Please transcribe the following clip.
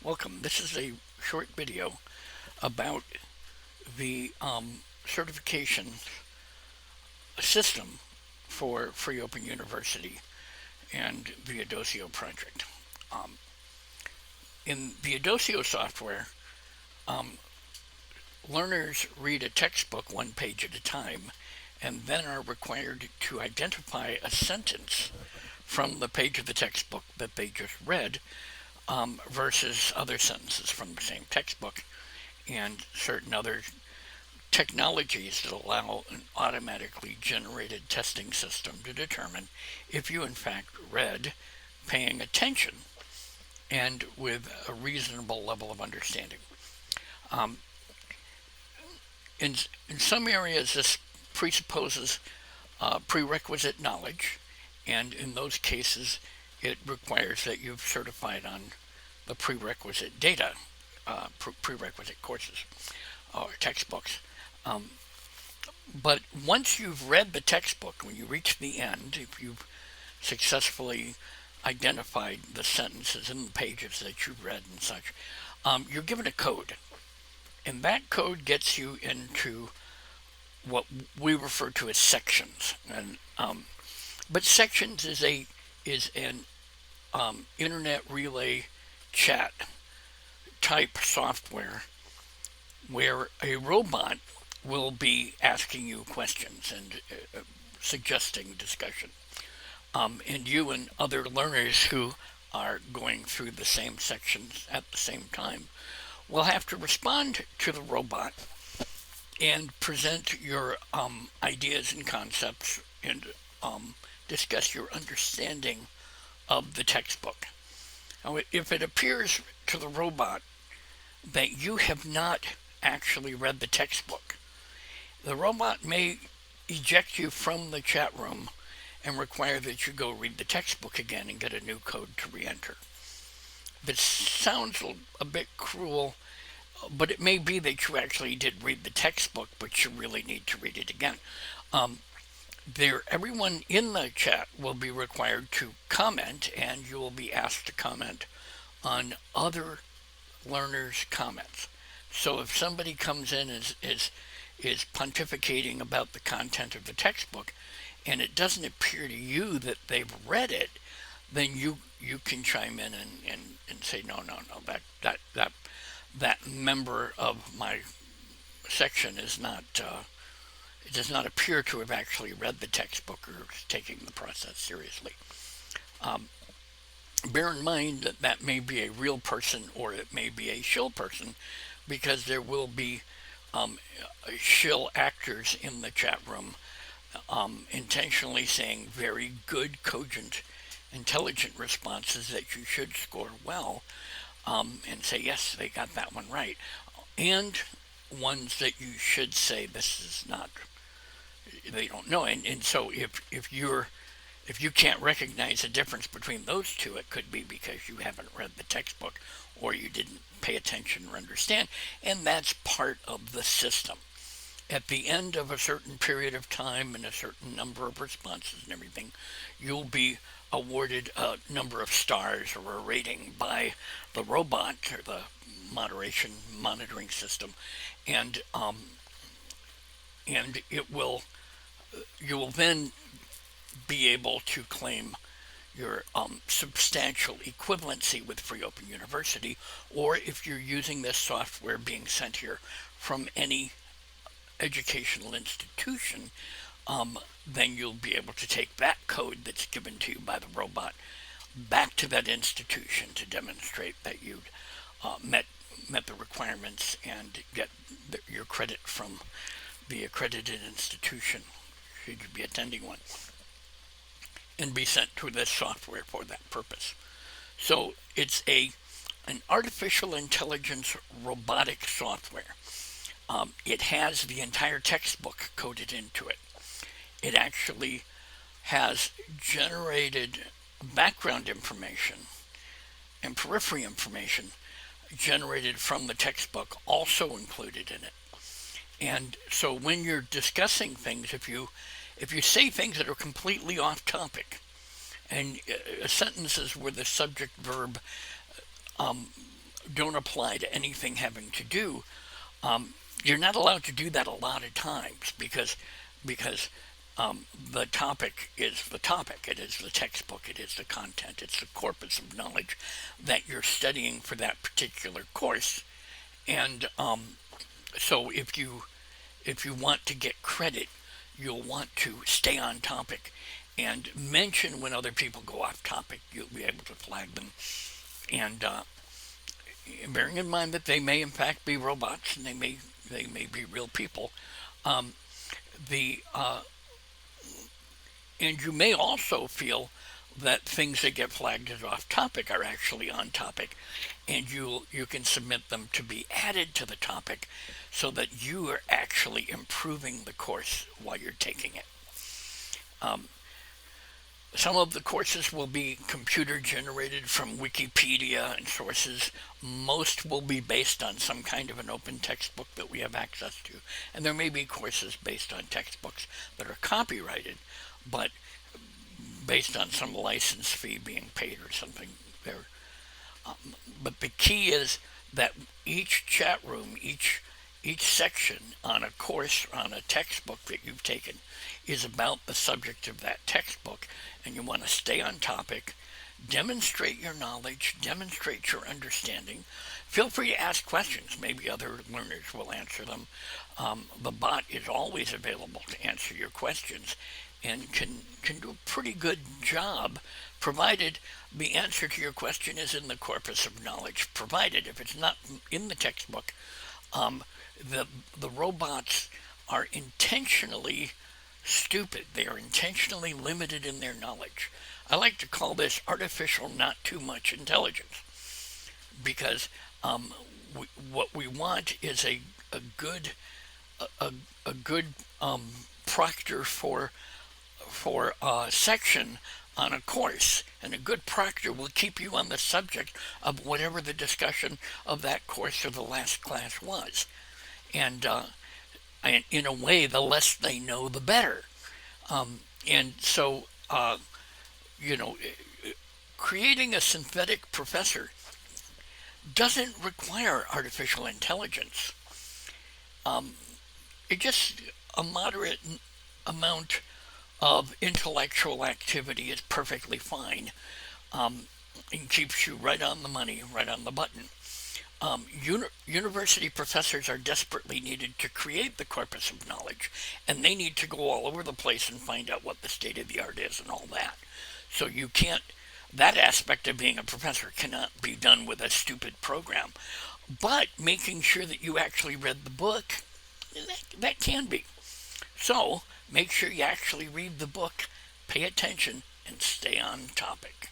Welcome. This is a short video about the certification system for Free Open University and the Adosio project. Um, in the Adosio software, um, learners read a textbook one page at a time and then are required to identify a sentence from the page of the textbook that they just read versus other sentences from the same textbook and certain other technologies that allow an automatically generated testing system to determine if you in fact read paying attention and with a reasonable level of understanding. Um, in, in some areas, this presupposes prerequisite knowledge, and in those cases, it requires that you've certified on the prerequisite data, prerequisite courses or textbooks. Um, but once you've read the textbook, when you reach the end, if you've successfully identified the sentences in the pages that you've read and such, you're given a code. And that code gets you into what we refer to as sections. But sections is an internet relay chat type software where a robot will be asking you questions and suggesting discussion. And you and other learners who are going through the same sections at the same time will have to respond to the robot and present your ideas and concepts and discuss your understanding of the textbook. Now, if it appears to the robot that you have not actually read the textbook, the robot may eject you from the chat room and require that you go read the textbook again and get a new code to re-enter. This sounds a bit cruel, but it may be that you actually did read the textbook, but you really need to read it again. Everyone in the chat will be required to comment, and you will be asked to comment on other learners' comments. So if somebody comes in and is pontificating about the content of the textbook, and it doesn't appear to you that they've read it, then you can chime in and say no, that member of my section is not it does not appear to have actually read the textbook or is taking the process seriously. Bear in mind that that may be a real person or it may be a shill person, because there will be shill actors in the chat room intentionally saying very good, cogent, intelligent responses that you should score well, and say, yes, they got that one right. And ones that you should say, this is not, they don't know. And so if you can't recognize a difference between those two, it could be because you haven't read the textbook or you didn't pay attention or understand. And that's part of the system. At the end of a certain period of time and a certain number of responses and everything, you'll be awarded a number of stars or a rating by the robot or the moderation monitoring system, and it will you will then be able to claim your substantial equivalency with Free Open University, or if you're using this software being sent here from any educational institution, then you'll be able to take that code that's given to you by the robot back to that institution to demonstrate that you'd met the requirements and get your credit from the accredited institution, should you be attending one, and be sent to this software for that purpose. So it's an artificial intelligence robotic software. It has the entire textbook coded into it. It actually has generated background information and periphery information generated from the textbook also included in it. And so when you're discussing things, if you say things that are completely off topic and sentences where the subject verb don't apply to anything having to do, you're not allowed to do that a lot of times because the topic is the topic. It is the textbook. It is the content. It's the corpus of knowledge that you're studying for that particular course. And so if you want to get credit, you'll want to stay on topic and mention when other people go off topic. You'll be able to flag them, and bearing in mind that they may in fact be robots and they may be real people. Um, the And you may also feel that things that get flagged as off topic are actually on topic, and you can submit them to be added to the topic so that you are actually improving the course while you're taking it. Um, some of the courses will be computer generated from Wikipedia and sources. Most will be based on some kind of an open textbook that we have access to. And there may be courses based on textbooks that are copyrighted, but based on some license fee being paid or something there. But the key is that each chat room, each section on a course, on a textbook that you've taken, is about the subject of that textbook, and you want to stay on topic, demonstrate your knowledge, demonstrate your understanding. Feel free to ask questions. Maybe other learners will answer them. The bot is always available to answer your questions and can do a pretty good job, provided the answer to your question is in the corpus of knowledge. Provided if it's not in the textbook, um, the robots are intentionally stupid. They are intentionally limited in their knowledge. I like to call this artificial not too much intelligence, because what we want is a good a good proctor for a section on a course, and a good proctor will keep you on the subject of whatever the discussion of that course or the last class was. And in a way, the less they know, the better. And so, you know, creating a synthetic professor doesn't require artificial intelligence. It just a moderate amount of intellectual activity is perfectly fine. And keeps you right on the money, right on the button. University professors are desperately needed to create the corpus of knowledge, and they need to go all over the place and find out what the state of the art is and all that. So you can't, that aspect of being a professor cannot be done with a stupid program. But making sure that you actually read the book, that can be. So make sure you actually read the book, pay attention, and stay on topic.